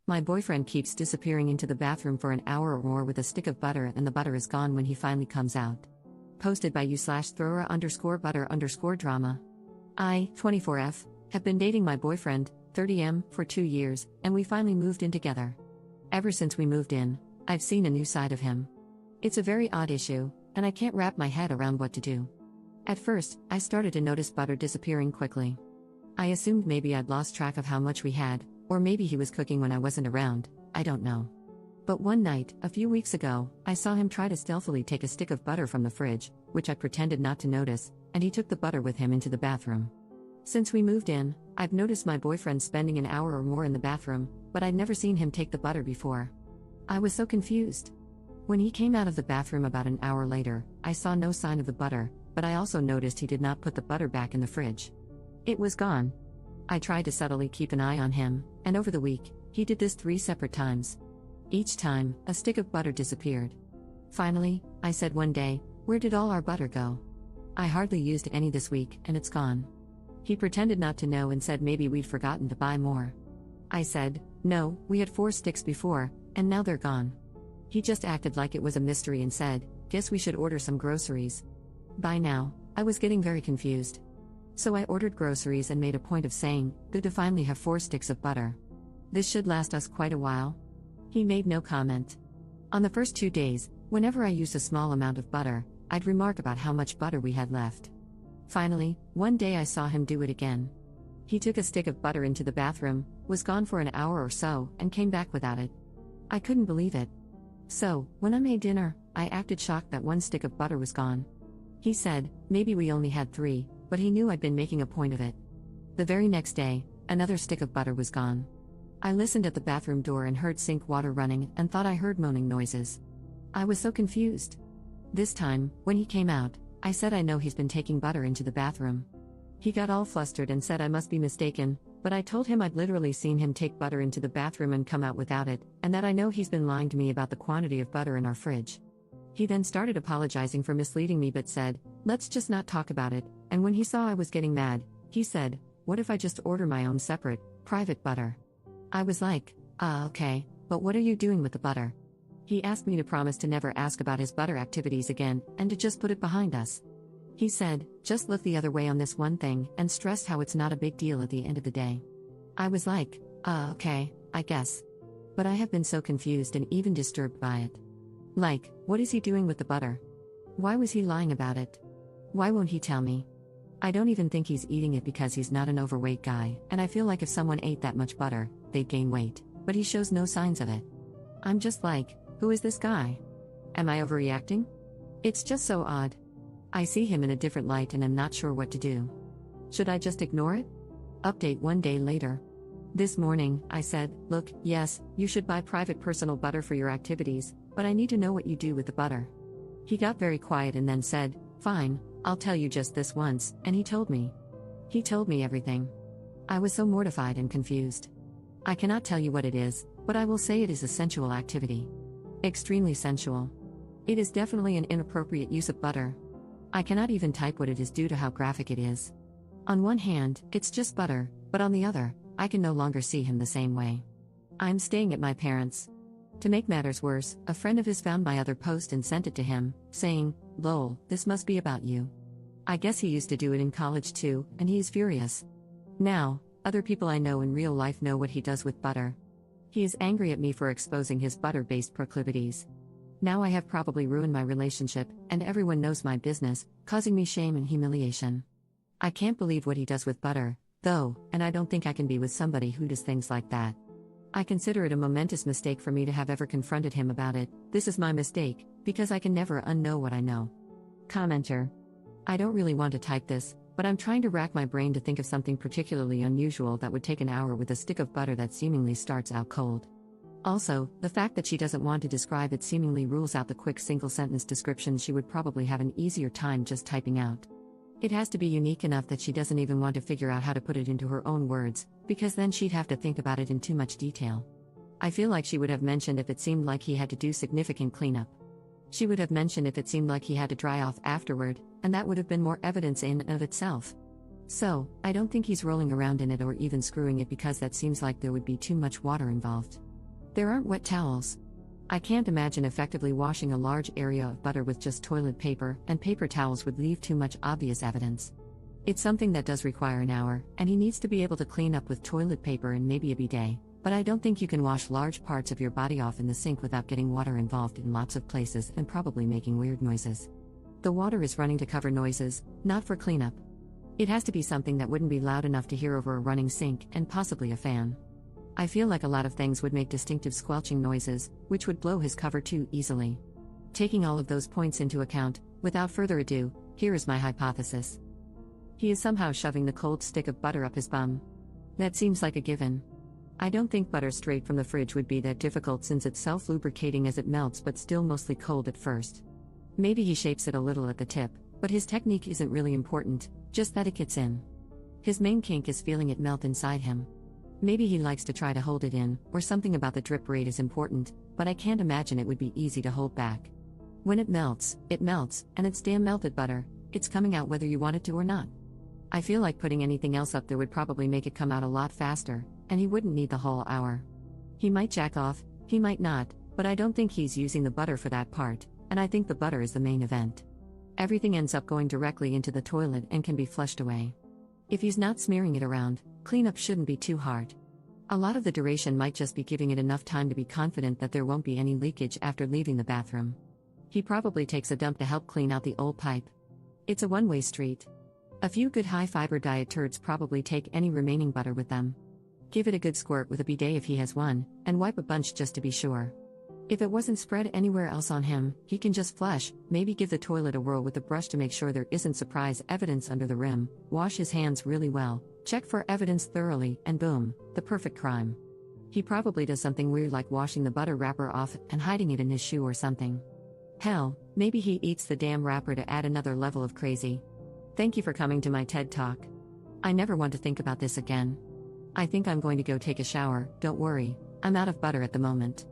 My boyfriend keeps disappearing into the bathroom for an hour or more with a stick of butter, and the butter is gone when he finally comes out. Posted by u/thrower_butter_drama. I, 24F, have been dating my boyfriend, 30M, for 2 years, and we finally moved in together. Ever since we moved in, I've seen a new side of him. It's a very odd issue, and I can't wrap my head around what to do. At first, I started to notice butter disappearing quickly. I assumed maybe I'd lost track of how much we had, or maybe he was cooking when I wasn't around, I don't know. But one night, a few weeks ago, I saw him try to stealthily take a stick of butter from the fridge, which I pretended not to notice, and he took the butter with him into the bathroom. Since we moved in, I've noticed my boyfriend spending an hour or more in the bathroom, but I'd never seen him take the butter before. I was so confused. When he came out of the bathroom about an hour later, I saw no sign of the butter, but I also noticed he did not put the butter back in the fridge. It was gone. I tried to subtly keep an eye on him, and over the week, he did this 3 separate times. Each time, a stick of butter disappeared. Finally, I said one day, "Where did all our butter go? I hardly used any this week, and it's gone." He pretended not to know and said maybe we'd forgotten to buy more. I said, "No, we had 4 sticks before, and now they're gone." He just acted like it was a mystery and said, "Guess we should order some groceries." By now, I was getting very confused. So I ordered groceries and made a point of saying, "Good to finally have 4 sticks of butter. This should last us quite a while." He made no comment. On the first 2 days, whenever I used a small amount of butter, I'd remark about how much butter we had left. Finally, one day I saw him do it again. He took a stick of butter into the bathroom, was gone for an hour or so, and came back without it. I couldn't believe it. So, when I made dinner, I acted shocked that 1 stick of butter was gone. He said, maybe we only had 3, but he knew I'd been making a point of it. The very next day, another stick of butter was gone. I listened at the bathroom door and heard sink water running and thought I heard moaning noises. I was so confused. This time, when he came out, I said I know he's been taking butter into the bathroom. He got all flustered and said I must be mistaken, but I told him I'd literally seen him take butter into the bathroom and come out without it, and that I know he's been lying to me about the quantity of butter in our fridge. He then started apologizing for misleading me but said, "Let's just not talk about it," and when he saw I was getting mad, he said, "What if I just order my own separate, private butter?" I was like, okay, but what are you doing with the butter?" He asked me to promise to never ask about his butter activities again, and to just put it behind us. He said, "Just look the other way on this one thing," and stressed how it's not a big deal at the end of the day. I was like, okay, I guess. But I have been so confused and even disturbed by it. Like, what is he doing with the butter? Why was he lying about it? Why won't he tell me? I don't even think he's eating it because he's not an overweight guy, and I feel like if someone ate that much butter, they'd gain weight, but he shows no signs of it. I'm just like, who is this guy? Am I overreacting? It's just so odd. I see him in a different light and am not sure what to do. Should I just ignore it? Update 1 day later. This morning, I said, "Look, yes, you should buy private personal butter for your activities, but I need to know what you do with the butter." He got very quiet and then said, "Fine, I'll tell you just this once," and he told me. He told me everything. I was so mortified and confused. I cannot tell you what it is, but I will say it is a sensual activity. Extremely sensual. It is definitely an inappropriate use of butter. I cannot even type what it is due to how graphic it is. On one hand, it's just butter, but on the other, I can no longer see him the same way. I'm staying at my parents'. To make matters worse, a friend of his found my other post and sent it to him, saying, "Lol, this must be about you." I guess he used to do it in college too, and he is furious. Now, other people I know in real life know what he does with butter. He is angry at me for exposing his butter-based proclivities. Now I have probably ruined my relationship, and everyone knows my business, causing me shame and humiliation. I can't believe what he does with butter, though, and I don't think I can be with somebody who does things like that. I consider it a momentous mistake for me to have ever confronted him about it. This is my mistake, because I can never unknow what I know. Commenter. I don't really want to type this, but I'm trying to rack my brain to think of something particularly unusual that would take an hour with a stick of butter that seemingly starts out cold. Also, the fact that she doesn't want to describe it seemingly rules out the quick single-sentence description she would probably have an easier time just typing out. It has to be unique enough that she doesn't even want to figure out how to put it into her own words, because then she'd have to think about it in too much detail. I feel like she would have mentioned if it seemed like he had to do significant cleanup. She would have mentioned if it seemed like he had to dry off afterward, and that would have been more evidence in and of itself. So, I don't think he's rolling around in it or even screwing it because that seems like there would be too much water involved. There aren't wet towels. I can't imagine effectively washing a large area of butter with just toilet paper, and paper towels would leave too much obvious evidence. It's something that does require an hour, and he needs to be able to clean up with toilet paper and maybe a bidet, but I don't think you can wash large parts of your body off in the sink without getting water involved in lots of places and probably making weird noises. The water is running to cover noises, not for cleanup. It has to be something that wouldn't be loud enough to hear over a running sink and possibly a fan. I feel like a lot of things would make distinctive squelching noises, which would blow his cover too easily. Taking all of those points into account, without further ado, here is my hypothesis. He is somehow shoving the cold stick of butter up his bum. That seems like a given. I don't think butter straight from the fridge would be that difficult since it's self-lubricating as it melts but still mostly cold at first. Maybe he shapes it a little at the tip, but his technique isn't really important, just that it gets in. His main kink is feeling it melt inside him. Maybe he likes to try to hold it in, or something about the drip rate is important, but I can't imagine it would be easy to hold back. When it melts, and it's damn melted butter, it's coming out whether you want it to or not. I feel like putting anything else up there would probably make it come out a lot faster, and he wouldn't need the whole hour. He might jack off, he might not, but I don't think he's using the butter for that part, and I think the butter is the main event. Everything ends up going directly into the toilet and can be flushed away. If he's not smearing it around, cleanup shouldn't be too hard. A lot of the duration might just be giving it enough time to be confident that there won't be any leakage after leaving the bathroom. He probably takes a dump to help clean out the old pipe. It's a one-way street. A few good high-fiber diet turds probably take any remaining butter with them. Give it a good squirt with a bidet if he has one, and wipe a bunch just to be sure. If it wasn't spread anywhere else on him, he can just flush, maybe give the toilet a whirl with a brush to make sure there isn't surprise evidence under the rim, wash his hands really well, check for evidence thoroughly, and boom, the perfect crime. He probably does something weird like washing the butter wrapper off and hiding it in his shoe or something. Hell, maybe he eats the damn wrapper to add another level of crazy. Thank you for coming to my TED Talk. I never want to think about this again. I think I'm going to go take a shower, don't worry, I'm out of butter at the moment.